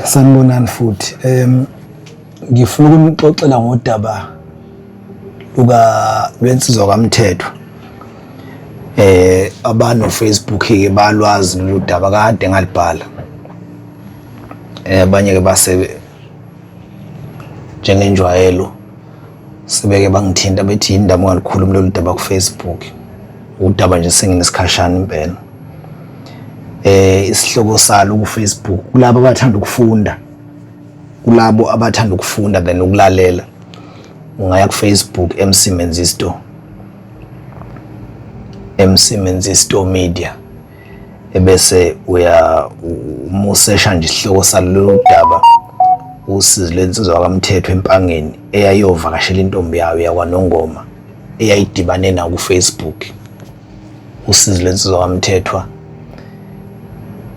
Sanibonani futhi. Ngifuna ukunixoxela ngodaba lwensizwa kaMthethwa. Abano Facebook ke balwazi lolu daba kade ngalibhala. Abanye ke base njengenjwayelo sebeke bangithinta bethi indaba ngalikhuluma lolu daba ku Facebook. Udaba nje senginesikhashana impela. Isihloko salo ku Facebook kulabo abathanda ukufunda, kulabo abathanda ukufunda then ukulalela ungaya ku Facebook MC Menzisto Media ebese umusesha nje isihloko salo daba usizi lensizwa kaMthethwa empangeni eyayovakashela intombi yayo yakwaNongoma eyayidibane nayo ku Facebook. Usizi lensizwa kaMthethwa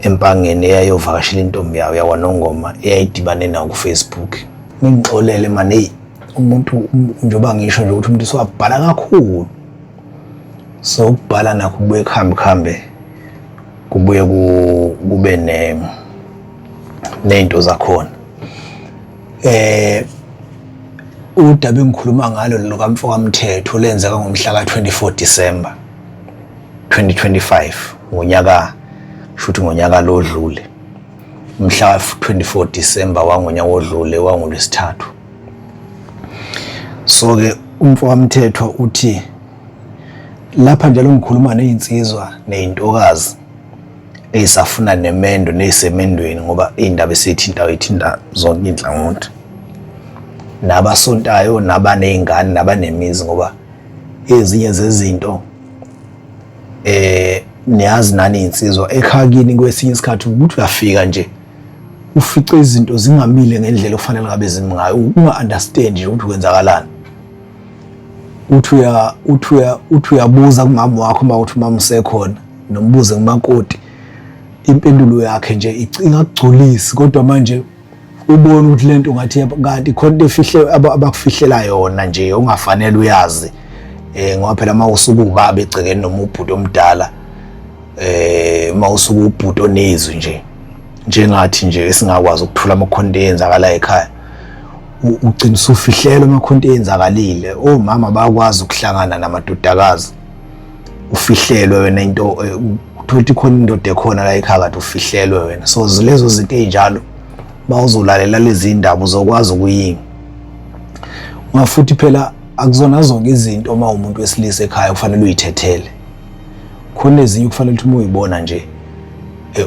empangeni eyayovakashela intombi yayo yakwaNongoma eyayidibane nayo ku Facebook. Ngixolele manje umuntu njoba ngisho nje ukuthi umuntu swabhala kakhulu. So ukubhala nakho kubuye khambe kubuye kube nento zakhona. Udaba engikhuluma ngalo lokamfo kaMthethwa lenzeka ngomhla ka-24 December 2025 shuthi ngonyaka lodlule. Mhla 24 December wangonyaka odlule wangolwesithathu. So ke umfo kaMthethwa uthi lapha njalo ngikhuluma nezinsizwa nezintokazi ezisafuna nemendo nezisemendweni ngoba indaba ethinta zonke inhlangothi. Nabasontayo nabanezingane nabanemizi ngoba ezinye zezinto niyazi nani insizwa ekhakini kwesinye isikhathi ukuthi uyafika nje ufice izinto zingamile ngendlela ofanele ngabe zimi ngayo unga-understand nje ukuthi kwenzakalani. Uthi uyabuza kumama wakho uma uthi mama usekhona nombuze ngumakoti impendulo yakhe nje ingakugculisi kodwa manje ubone ukuthi lento ngathi kanti khona efihle abakufihlela yona nje ungafanele uyazi ngoba phela mawusuka ubaba egcekeni noma ubhuti omdala mawusuka ubhuti onezwi njengathi nje esingakwazi ukuthula amakhonto enzakala ekhaya ugcina usufihlelwa amakhonto enzakalile. Omama bayakwazi ukuhlangana namadodakazi ufihlelwe wena into uthi khona indoda ekhona la ekhaya kade ufihlelwe wena. So lezo zinto ezinjalo bawuzolalela lezi indaba uzokwazi ukuyinga. Ngafuthi phela akuzona zonke izinto uma umuntu wesilisa ekhaya kufanele uyithethele. Khona ezinye kufanele ukuthi uyibona nje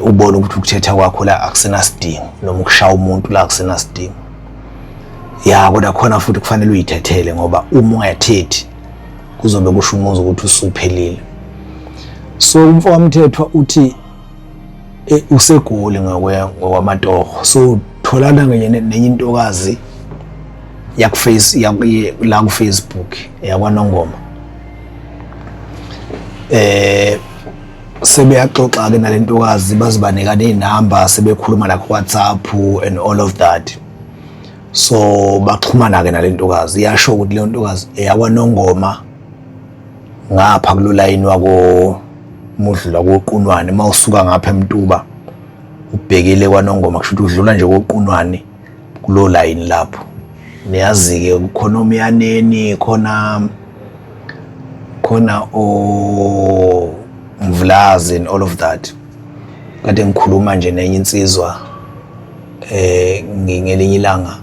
ubone ukuthi ukuthetha kwakho la akusenasidingo noma ukushaya umuntu la akusenasidingo. Kodwa khona futhi kufanele uyithethele ngoba uma ungathethi kuzobe kusho umuzi ukuthi usuphelile. So umfo kaMthethwa uthi usegoli ngokwamatoho. So tholana nenye intokazi la ku Facebook yakwaNongoma. Sebeyaxoxa ke nalentokazi bazibanika nezinamba sebekhuluma la ku WhatsApp and all of that. So baxhumana ke nalentokazi iyasho ukuthi le ntokazi yakwaNongoma ngapha kulo line wako mudlula koQunwane mawusuka ngapha eMtuba ubhekile kwaNongoma kusho ukuthi udlula nje koQunwane kulo line lapho. Niyazi ke khona uMyaneni khona Mvulazi and all of that. Kade ngikhuluma nje nenye insizwa ngelinye ilanga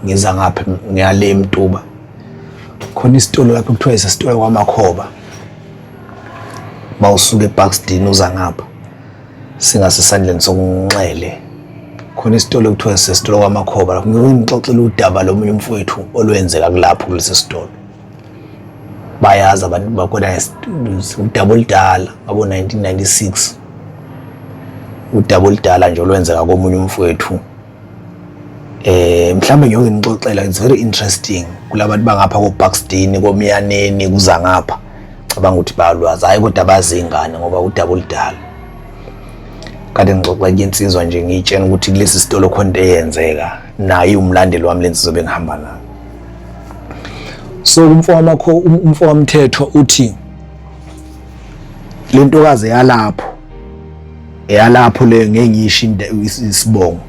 ngiza ngapha ngiyale eMtuba khona isitolo lapho kuthiwa isitolo kwaMakhoba. Mawusuka eBuxton uza ngapha singasesandleni sokunxele khona isitolo kuthiwa isitolo kwaMakhoba lapho ngixoxela udaba lomunye umfowethu olwenzeka kulapho kulesi sitolo. Bayazi abantu bakhona udaba oludala ngabo 1996 udaba oludala nje olwenzeka komunye umfowethu. Mhlambe ngiyoke ngixoxela it's very interesting kulabantu bangapha koBuxton koMyaneni kuza ngapha cabanga ukuthi bayalwazi hayi kodwa bazingane ngoba udaba oludala. Kade ngixoxa insizwa nje ngitshena ukuthi kulesi sitolo khona eyenzeka naye umlandeli wami lensizwa bengihamba nayo. So umfo kaMthethwa uthi lentokazi eyalapho le ngeke ngisho isibongo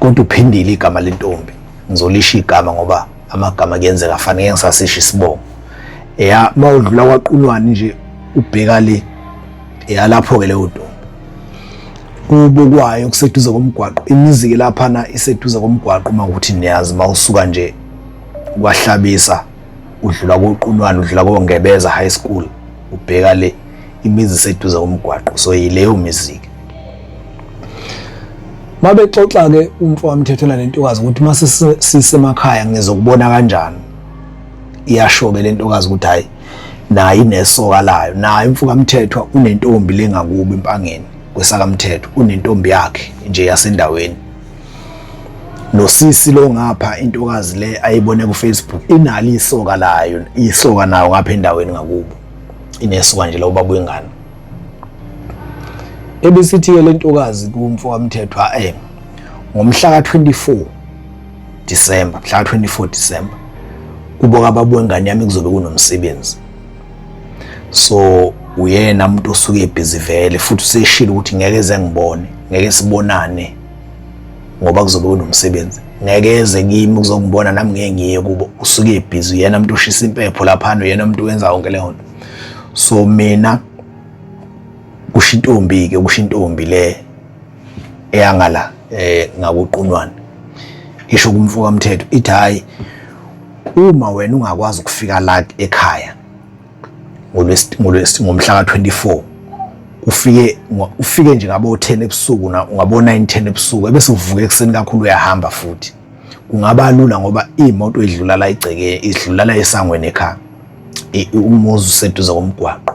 kodwa uphendile igama lentombi ngizolisha igama ngoba amagama kuyenzeka fanele ngisasisho isibongo mawudlula kwaQunwane nje ubheka le lapho ke leyo ntombi kubo kwayo kuseduze komgwaqo imizi ke laphana iseduze komgwaqo mangukuthi niyazi mawusuka nje kwaHlabisa udlula kwaQunwane udlula koNgebeza High School ubheka le imizi iseduze komgwaqo so yileyo mizi ke mabexoxa ke umfowamthetho nalentokazi ukuthi mase sisemakhaya ngizokubona kanjani iyasho ke lentokazi ukuthi hayi nayi inesoka layo naye umfowamthetho unentombi lengakubi impangeni kwesakamthetho unentombi yakhe nje yasendaweni nosisi lo ngapha intokazi le ayibone ku Facebook inali isoka layo isoka nayo ngapha endaweni ngakubo inesoka nje la ubaba wengane ebesithi ke lentokazi kumfowamthetho ngomhla ka24 December kubo kababa wengane yami kuzobe kunomsebenzi so uyena umuntu osuke ebusy vele futhi useshila ukuthi ngeke eze ngibone ngeke sibonane ngoba kuzobe kunomsebenzi ngeke eze kimi kuzongibona nami ngeke ngiye kubo usuke ebusy uyena umuntu oshisa impepho lapha uyena umuntu wenza konke leyo nto so mina kusho intombi le eyangala ngakuQunwane isho kumfowamthetho ithi hayi uma wena ungakwazi ukufika la ekhaya ngomhla ka24 ufike nje ngabo 10 ebusuku ngabo 9-10 ebusuku ebese uvuka ekseni kakhulu uyahamba futhi kungaba lula ngoba imoto edlula la igceke idlula la esangweni ekhaya umuzi useduze komgwaqo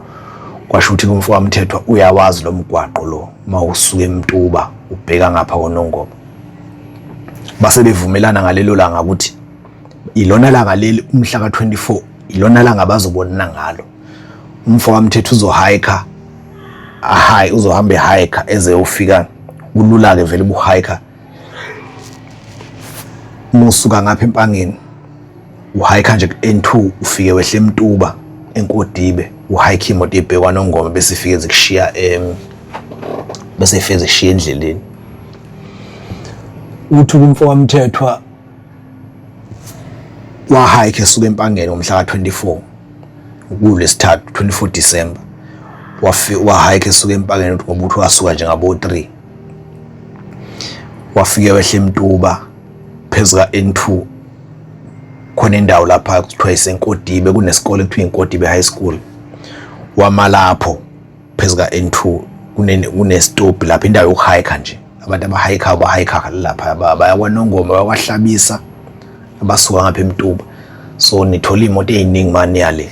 kwasho ukuthi kumfowamthetho uyawazi lo mgwaqo lo mawusuka eMtuba ubheka ngapha koNongoba base bevumelana ngalelo langa ukuthi ilona langa leli umhla ka24 ilona langa bazobonana ngalo umfowamthetho uzohamba ehike eze ufika kulula ke vele ubuhike musuka ngapha empangeni uhike nje N2 ufike wehle eMtuba eNkodibe uhike imoto ebhekwa noNgoma bese ifike zikushiya bese ifike zishiya endleleni uthi kumfowamthetho wahike esuka empangeni ngomhla ka24 kulesithathu 24 December wahike esuka empangeni ngoba uthi wasuka nje ngabo 3 wafike wehle eMtuba phezulu ka-N2 khona indawo lapha kuthiwa iseNkodibe kunesikole kuthiwa iNkodibe High School wama lapho phezulu ka-N2 kunestop lapha indawo yokuhike nje abantu abahike lapha baya kwaNongoma bakwaHlabisa abasuka ngapha eMtuba so nithola imoto eziningi manje yale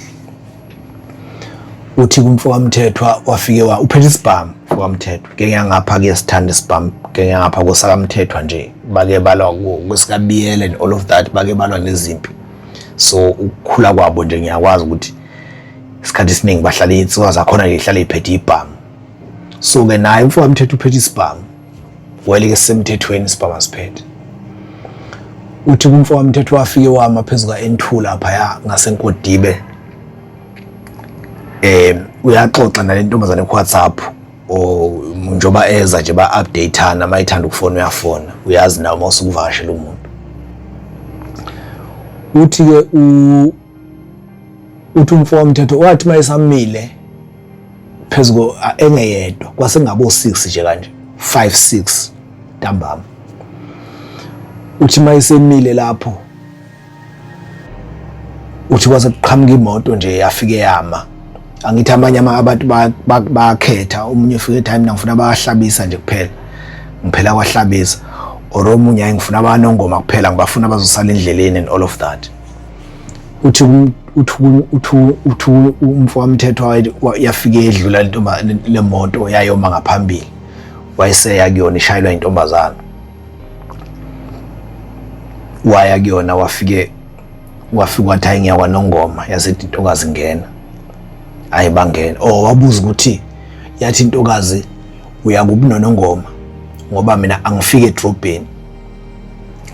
uthi kumfowamthetho wafike uphethe isibhamu mfowamthetho ke ngiyangapha ke sithanda isibhamu ke ngiyangapha kosakamthetho nje bake balwa kwesikabiyele and all of that bake balwa nezimpi so ukukhula kwabo nje ngiyakwazi ukuthi isikhathi esiningi bahlala insizwa zakhona ngihlala iphethe ibhamu so ke naye umfowamthetho uphethe isibhamu wayeleke semthethweni isibhamu asiphethe uthi kumfowamthetho wafike wama phezulu ka-N2 lapha ngaseNkodibe uyaxoxa nalentombazane kuWhatsApp njoba eza nje ba-updateana mayithanda ukufona uyafona uyazi nawe mawusukuvakashela umuntu uthi ke uthi umfowamthetho wathi mayesamile phezulu engeyedwa kwasengabo 6 nje kanje 5-6 ntambama uthi mayesemile lapho uthi kwase kuqhamuka imoto nje yafike yama angithi abanye abantu bakhetha omunye ufike time ngifuna bayahlabisa nje kuphela ngiphela kwaHlabisa or omunye ayengifuna abanongoma kuphela ngibafuna abazosala endleleni and all of that uthi umfowamthetho yafike edlula le moto yayoma ngaphambili wayeseya kuyona ishayelwa intombazana waya kuyona wafika wathi ayi ngiyakwaNongoma yasethi intokazi ngena ayibangena wabuza ukuthi yathi intokazi uyakubi noNongoma ngoba mina angifike edrobheni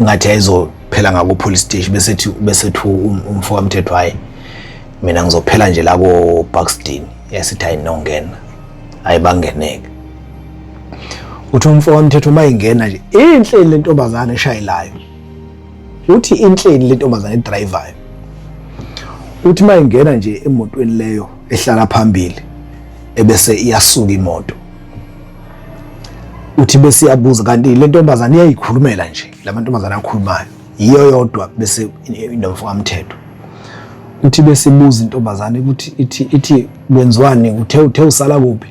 ngathi ayizophela ngako police station besethi umfowamthetho hayi mina ngizophela nje la ko Buxton yasithi ayinongena ayibangeneke uthi umfo wamthetho mayingena nje inhleli lentombazane eshayelayo uthi inhleli lentombazane edrivayo uthi mayingena nje emotweni leyo ehlala phambili ebese iyasuka imoto uthi bese iyabuza kanti le ntombazane iyayikhulumela nje lamantombazane akhulumayo yiyo yodwa bese inomfo wamthetho uthi bese ibuza intombazane ukuthi ithi kwenziwani uthe usala kuphi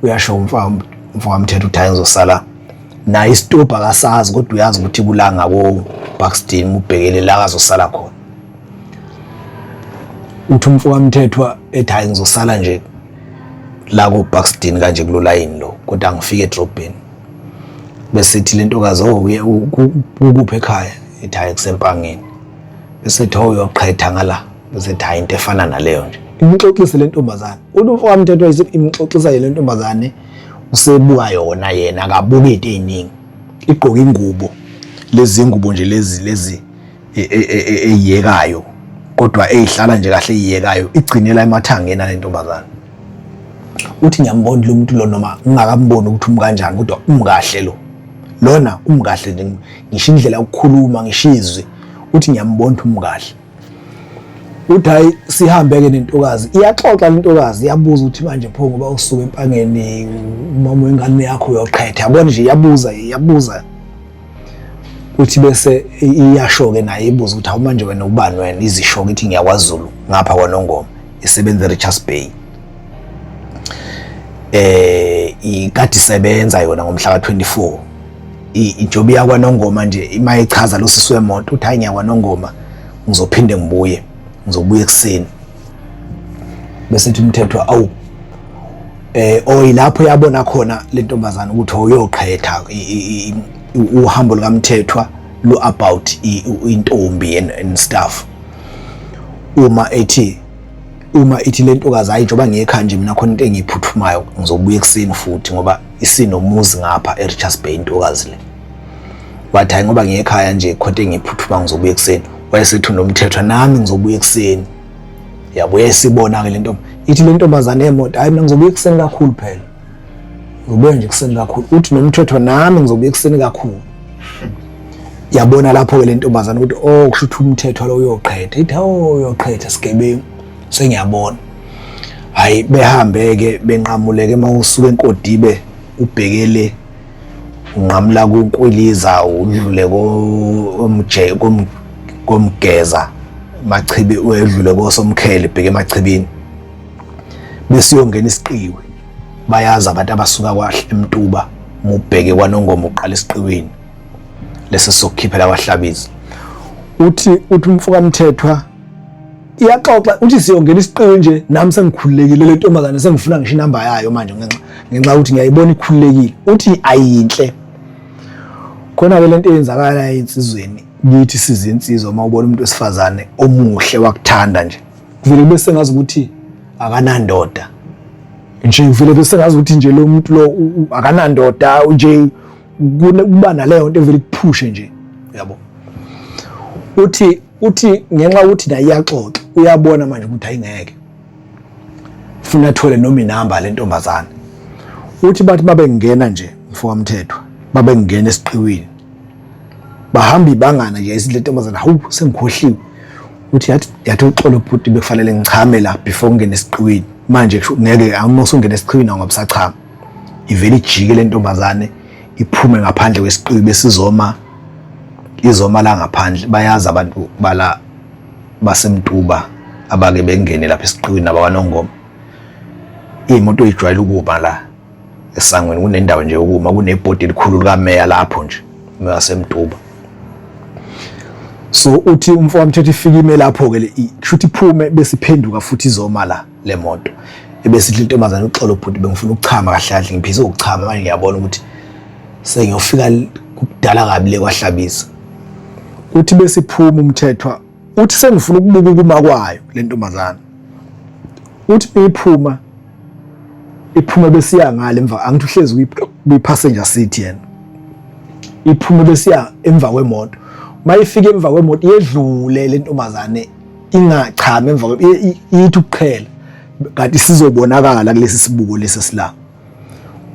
uyasho umfo wamthetho uthi ngizosala na istop akasazi kodwa uyazi ukuthi kulanga ko Buxton ubhekele la azosala khona uthi umfo wamthethwa ethi ngizosala nje la ko Buxton kanje kulo line lo kodwa ngifike edrobheni bese ithi lentokazi ukuphi ekhaya ethi kusempangeni bese ethi uyoqhetha ngala bese ethi into efana naleyo nje imxoxise le ntombazane umfo wamthethwa imxoxisa le ntombazane usebuka yona yena akabuki into eziningi igqoka ingubo lezi ngubo nje lezi eyiyekayo kodwa ezihlala nje kahle eyiyekayo igcinela emathangeni le ntombazane uthi ngiyambona lo muntu lo noma ngingakamboni ukuthi umkanjani kodwa umkahle lo lona umkahle nje ngisho indlela ukukhuluma ngishizwe uthi ngiyambona ukuthi umkahle uthi hayi sihambe ke nentokazi iyaxoxa lentokazi iyabuza ukuthi manje pho ngoba usuka empangeni umama wengane yakho uyoqhetha yabona nje iyabuza uthi bese iyasho ke naye ibuza ukuthi manje wena ubani wena izisho ukuthi ngiyakwaZulu ngapha kwaNongoma isebenza eRichards Bay ikade isebenza yona ngomhla ka24 ijob yakwaNongoma nje imayichaza lo sisi wemoto uthi hayi ngiyakwaNongoma ngizophinde ngibuye ekseni bese ithi umthethwa awu oyilapho yabona khona le ntombazana ukuthi uyoqhetha uhambo likaMthethwa lo about intombi and stuff uma ithi le ntokazi hayi njoba ngiyekhaya nje mina khona into engiyiphuthumayo ngizobuya ekseni futhi ngoba isinomuzi ngapha eRichards Bay intokazi le wathi hayi ngoba ngiyekhaya nje khona into engiyiphuthuma ngizobuya ekseni wayesethi uNomthethwa nami ngizobuya ekseni yabuye sibona ke lento ithi le ntombazane emoto hayi mina ngizobuya ekseni kakhulu phela ngizobuya nje ekseni kakhulu uthi noMthethwa nami ngizobuya ekseni kakhulu yabona lapho ke le ntombazane ukuthi kusho ukuthi uMthethwa lo uyoqhetha ithi uyoqhetha sigebengu sengiyabona hayi behambe ke benqamuleke mawusuka eNkodibe ubhekele unqamula kuNkwiliza udlule komgeza machibi uyedlule koSomkhele bheke emachibini bese uyongena isiqiwe bayazi abantu abasuka kwahle eMtuba mubheke kwaNongoma uqala isiqiweni lese sokukhiphela kwaHlabizi uthi umfo kaMthethwa iyaxoxa uthi siyongena isiqiwe nje nami sengikhululekile le ntombazane sengifuna ngisho inamba yayo manje ngenxa ukuthi ngiyayibona ikhululekile uthi ayinhle khona ke lento eyenzakala insizweni ngithi sizinsizwa mawubona umuntu wesifazane omuhle wakuthanda nje kuvele bese ngazi ukuthi akanandoda nje kuvele bese ngazi ukuthi nje lo muntu lo akanandoda nje kuba naleyo nto evele kuphushe nje yabo uthi ngenxa ukuthi naye iyaxoxa uyabona manje ukuthi ayingeke ufuna athole noma inamba le ntombazane uthi bathi babengena nje mfo kaMthethwa babengena esiqiwini bahamba ibangana nje isidle ntombazana hawu sengikhohliwe uthi yathi uxolo bhuti bekufanele ngichame la before ngene esiqiwini manje ngeke angusungena esiqiwini ngoba busachama ivele ijike le ntombazane iphume ngaphandle kwesiqiwi besizoma izoma la ngaphandle bayazi abantu bala baseMtuba abake bengene lapha esiqiwini nabakwaNongoma imoto ijwayele ukuba la esangweni kunendawo nje ukuma kunebhodi elikhulu likameya lapho nje ngaseMtuba so uthi umfo kaMthethwa ifika ime lapho ke kushuthi iphume bese iphenduka futhi izoma la lemoto ebese ithi intombazana uxolo bhuti bengifuna ukuchama kahle kahle ngiphise ukuchama manje ngiyabona ukuthi sengiyofika kudala kabi le kwaHlabiza uthi bese iphuma uMthethwa uthi sengifuna ukubuka ukuma kwayo le ntombazana uthi iphuma bese iya ngale emva angithi uhlezi kwi-passenger seat yena iphume bese iya emva kwemoto mayifika emva kwemoto yedlule le ntombazane ingachama emva ithi ukuqhela kanti sizobonakala kulesi sibuko lesi sila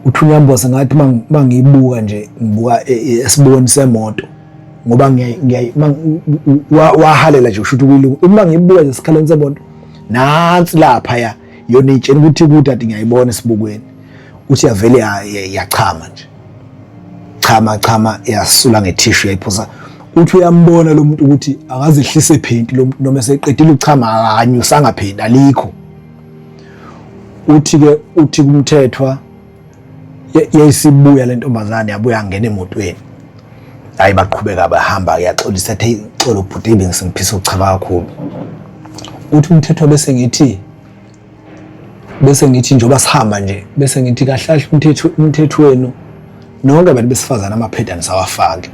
uthi uNyamboza ngathi mangiyibuka nje ngibuka esiboni semoto ngoba wahalela nje usho ukuthi uma ngiyibuka nje sikhaleni semoto nansi lapha ya yona itshela ukuthi ati ngiyayibona esibukweni uthi yavele yachama nje chama yasula ngetissue yayiphosa uthi uyambona lo muntu ukuthi akazihlise paint lo muntu noma eseqedile uchama akanyusanga paint alikho uthi kumthethwa yayisibuya lentombazane yabuya ngena emotweni hayi baqhubeka bahamba yaxolisa ethi xolo bhuti bengisimphisa ukuchaba kakhulu uthi umthethwa bese ngithi njoba sihamba nje bese ngithi kahlahle umthetho wenu nonke abantu besifazana amaphedani sawafaki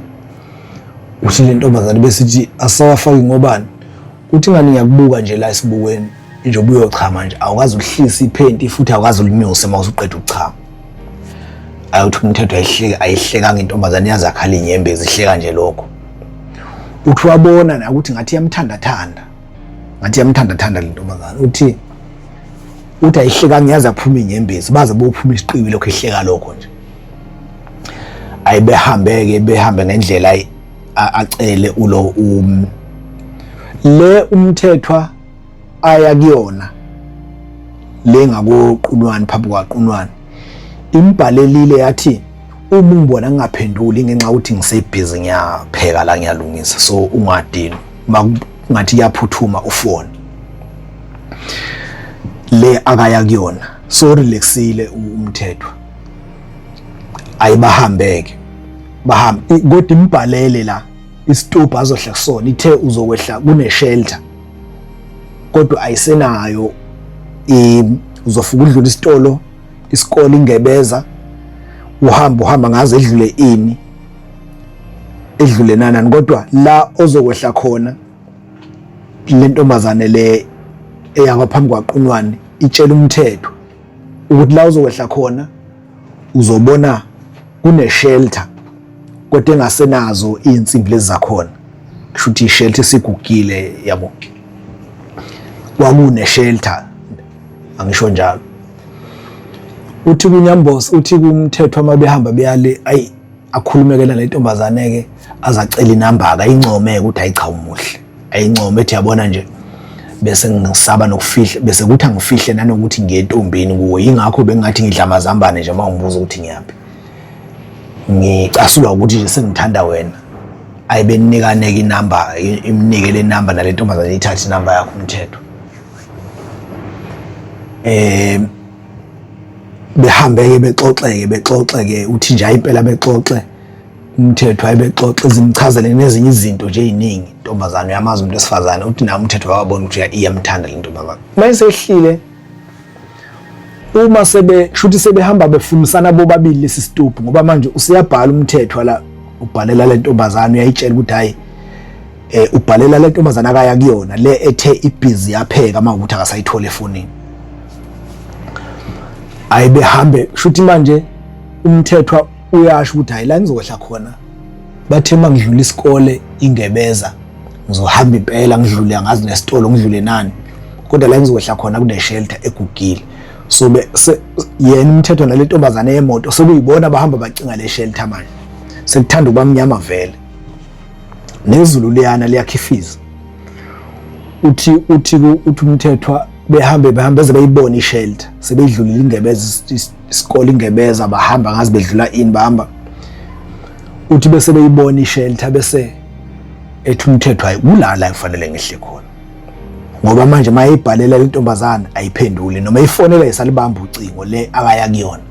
uthi lentombazane besithi asawafaki ngobani uthi ngani ngiyakubuka nje la esibukweni njengoba uyochama nje awukazi uhlisa iphenti futhi awukazi ulinyuse mawusuqeda ukuchama ayuthi umthetho ayihlekanga intombazane yazakhala inyembezi ihleka nje lokho uthi wabona na ukuthi ngathi yamthandathanda lentombazane uthi ayihlekanga yaza kuphuma inyembezi baze bophuma isiqiwi lokho ihleka lokho nje behambe ngendlela acele ulo le umthethwa aya kuyona le ngakoqunwani phambi kwaqunwani imbhalelile yathi uma umbona ngingaphenduli ngenxa ukuthi ngisebhizi ngiyapheka la ngiyalungisa so ungadini ngathi yaphuthuma ufone le akaya kuyona so relaxile umthethwa ayibahambeke bahambe kodwa imbhalele la isitobhu azohla kusona ithe uzokwehla kune shelter kodwa ayisenayo uzofuka udlula isikole ingebeza uhamba ngaze edlule nanani kodwa la ozokwehla khona le ntombazane le eyakaphambi kwaqunwani itshela umthetho ukuthi la ozokwehla khona uzobona kune shelter kodwa engasenazo insimbi lezi zakhona kusho ukuthi ishelter sigugile yabo kwakune shelter angisho njalo uthi kuNyamboza uthi kumthethwa mabehamba beyale akhulumekela lentombazane ke azacela inamba akayincomeke ukuthi ayicha umuhle ayincome ethi yabona nje bese ngisaba nokufihla bese kuthi angifihle nanokuthi ngiye entombini kuwe ingakho bengathi ngidla amazambane nje mangibuza ukuthi ngiyaphi ngicasuka ukuthi nje sengithanda wena ayibenikaneke inamba imnike le namba nale ntombazane ithathe inamba yakho umthetho behambe bexoxe uthi nje impela bexoxe umthetho ayibexoxe zimchazele nezinye izinto nje eziningi intombazane yamazi umuntu esifazane uthi nami umthetho wabona ukuthi iyamthanda le ntombazane mayisehlile uma shuthi sebehamba befunisana bobabili lesi stuphu ngoba manje usiyabhala umthetho la ubhalela le ntombazane uyayitshela ukuthi hayi ubhalela le ntombazane akaya kuyona le ethe ibhizi yapheka mawukuthi akasayithola efonini ayibehambe shuthi manje umthethwa uyasho ukuthi hayi la ngizokwehla khona bathe mangidlula isikole ingebeza ngizohamba impela ngidlule ngazi nesitolo ngidlule nani kodwa la ngizokwehla khona kune shelter egugile so yena umthetho nale ntombazane yemoto sekuyibona bahamba bacinga le shelter manje sekuthanda ubamnyama vele nezulu liyana liyakhifiza uthi umthethwa behambe beze bayibona ishelter sebedlulile ingebeza isikole ingebeza bahamba ngazi bedlula bahamba uthi bese beyibona ishelter bese ethi umthethwa hayi ulala kufanele ngihle khona ngoba manje mayibhalela lentombazana ayiphenduli noma ifonela isalibamba ucingo le akaya kuyona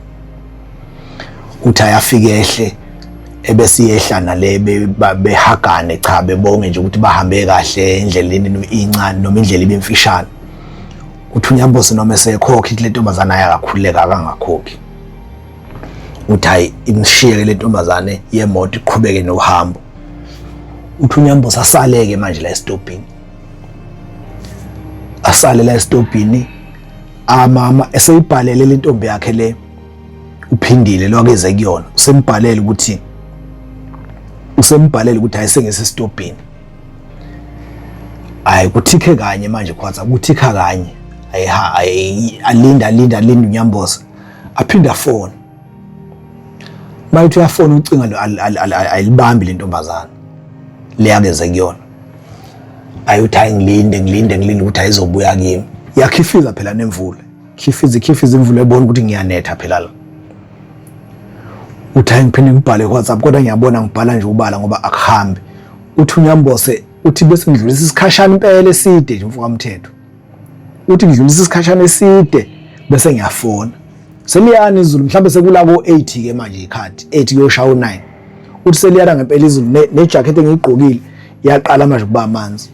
uthi ayafika ehle ebese yehla nale behagane cha bebonge nje ukuthi bahambe kahle endleleni incane noma indlela ibemfishane uthi uNyamboza noma esekhokha le ntombazana ayakakhuleka kangakhokhi uthi hayi imshiyeke le ntombazane yemoto iqhubeke nohambo uthi uNyamboza asaleke manje la estopini asale la estopini amama eseyibhalele le ntombi yakhe le uphindile lokeze kuyona usembhalele ukuthi ayisengese stopini ayi kuthike kanye manje khwatha kuthika kanye alinda uNyamboza aphinda phone Mayithi uyafona ucinga ayilibambi lentombazana leyakeze kuyona. Ayuthi ngilinde ukuthi ayizobuya kimi. Yakhifiza phela nemvula. Khifiza imvula ebona ukuthi ngiyanetha phela la. Uthi ngiphinde ngibhale WhatsApp kodwa ngiyabona ngibhala nje ubala ngoba akuhambi. Uthi unyambose uthi bese ngidlulisa isikhashana impela eside nje mfuka mthetho. Uthi ngidlulisa isikhashana eside bese ngiyafona. Seliyana izulu mhlawumbe sekula ko8 ke manje ikhadi 8 kuyoshaya u9. Uthi seliyana ngempela izulu nejacket engiyigqokile yaqala manje kuba amanzi.